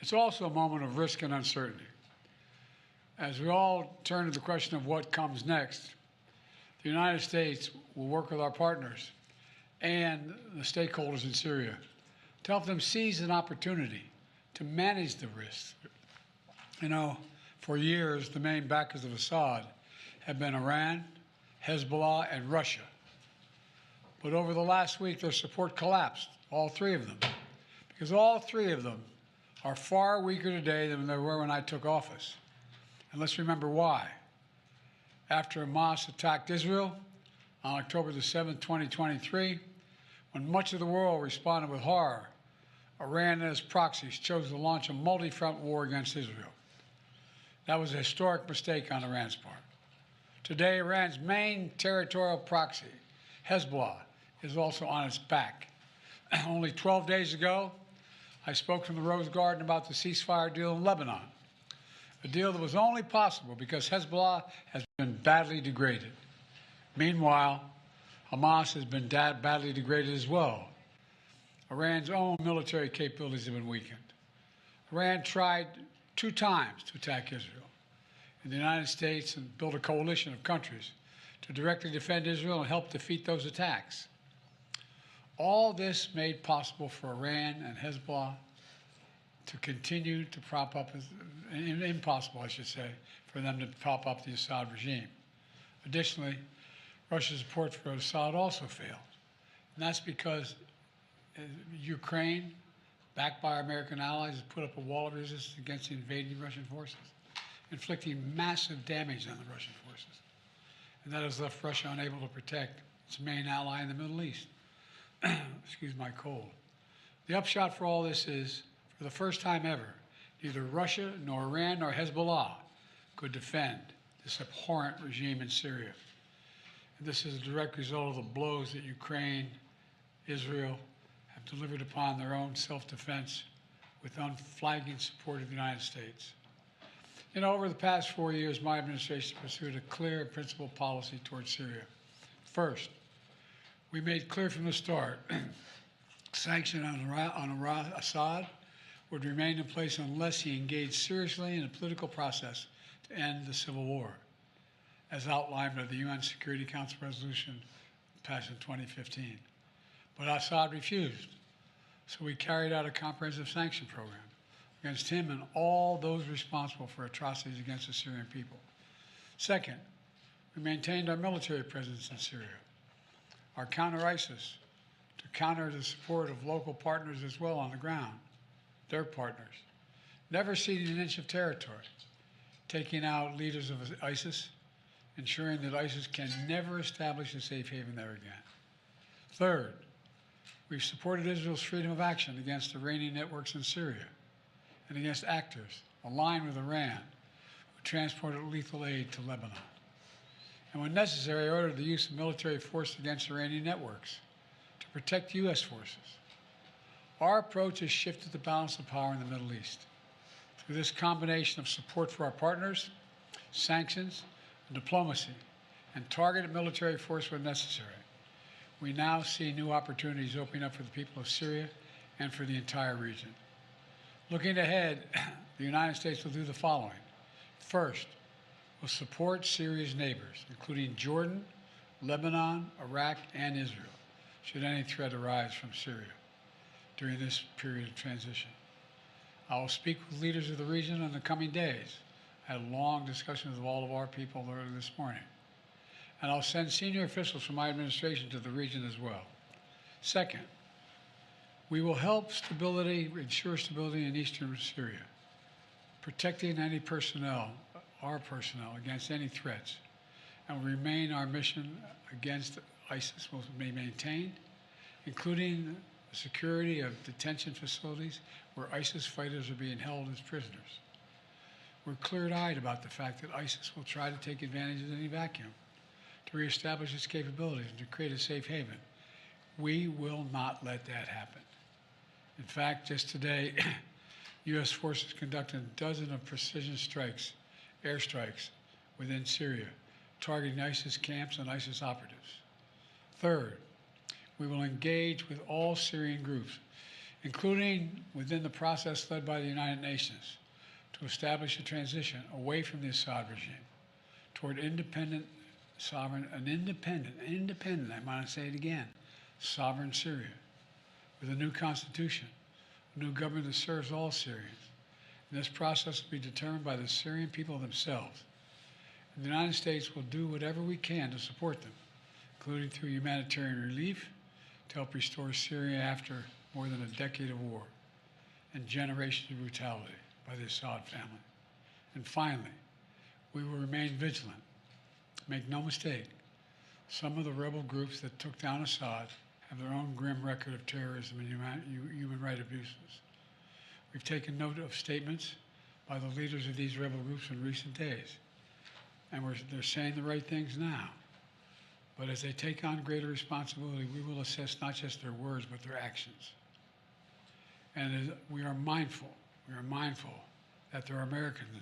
It's also a moment of risk and uncertainty. As we all turn to the question of what comes next, the United States will work with our partners and the stakeholders in Syria to help them seize an opportunity to manage the risks. You know, for years, the main backers of Assad have been Iran, Hezbollah, and Russia. But over the last week, their support collapsed, all three of them, because all three of them are far weaker today than they were when I took office. And let's remember why. After Hamas attacked Israel on October the 7th, 2023, when much of the world responded with horror, Iran and its proxies chose to launch a multi-front war against Israel. That was a historic mistake on Iran's part. Today, Iran's main territorial proxy, Hezbollah, is also on its back. Only 12 days ago, I spoke from the Rose Garden about the ceasefire deal in Lebanon, a deal that was only possible because Hezbollah has been badly degraded. Meanwhile, Hamas has been badly degraded as well. Iran's own military capabilities have been weakened. Iran tried 2 times to attack Israel in the United States and build a coalition of countries to directly defend Israel and help defeat those attacks. All this made possible for Iran and Hezbollah to continue to prop up, impossible, I should say, for them to prop up the Assad regime. Additionally, Russia's support for Assad also failed. And that's because Ukraine, backed by our American allies, has put up a wall of resistance against the invading Russian forces, inflicting massive damage on the Russian forces. And that has left Russia unable to protect its main ally in the Middle East. Excuse my cold. The upshot for all this is, for the first time ever, neither Russia nor Iran nor Hezbollah could defend this abhorrent regime in Syria. And this is a direct result of the blows that Ukraine, Israel, have delivered upon their own self-defense with unflagging support of the United States. You know, over the past 4 years, my administration pursued a clear and principled policy towards Syria. First, we made clear from the start sanctions on Assad would remain in place unless he engaged seriously in a political process to end the civil war, as outlined by the UN Security Council resolution passed in 2015. But Assad refused, so we carried out a comprehensive sanction program against him and all those responsible for atrocities against the Syrian people. Second, we maintained our military presence in Syria, our counter-ISIS, to counter the support of local partners as well on the ground, their partners, never ceding an inch of territory, taking out leaders of ISIS, ensuring that ISIS can never establish a safe haven there again. Third, we've supported Israel's freedom of action against Iranian networks in Syria and against actors aligned with Iran who transported lethal aid to Lebanon. And when necessary, ordered the use of military force against Iranian networks to protect U.S. forces. Our approach has shifted the balance of power in the Middle East. Through this combination of support for our partners, sanctions, diplomacy, and targeted military force when necessary, we now see new opportunities opening up for the people of Syria and for the entire region. Looking ahead, the United States will do the following. First, we'll support Syria's neighbors, including Jordan, Lebanon, Iraq, and Israel, should any threat arise from Syria during this period of transition. I will speak with leaders of the region in the coming days. I had long discussions with all of our people earlier this morning. And I'll send senior officials from my administration to the region as well. Second, we will help ensure stability in eastern Syria, protecting any personnel, our personnel, against any threats, and will remain our mission against ISIS will be maintained, including the security of detention facilities where ISIS fighters are being held as prisoners. We're clear-eyed about the fact that ISIS will try to take advantage of any vacuum to reestablish its capabilities and to create a safe haven. We will not let that happen. In fact, just today, U.S. forces conducted dozens of precision strikes, airstrikes, within Syria, targeting ISIS camps and ISIS operatives. Third, we will engage with all Syrian groups, including within the process led by the United Nations to establish a transition away from the Assad regime toward independent, sovereign, I want to say it again, sovereign Syria with a new constitution, a new government that serves all Syrians. And this process will be determined by the Syrian people themselves. And the United States will do whatever we can to support them, including through humanitarian relief to help restore Syria after more than a decade of war and generations of brutality by the Assad family. And finally, we will remain vigilant. Make no mistake, some of the rebel groups that took down Assad have their own grim record of terrorism and human rights abuses. We've taken note of statements by the leaders of these rebel groups in recent days, and they're saying the right things now. But as they take on greater responsibility, we will assess not just their words, but their actions. And we are mindful that there are Americans in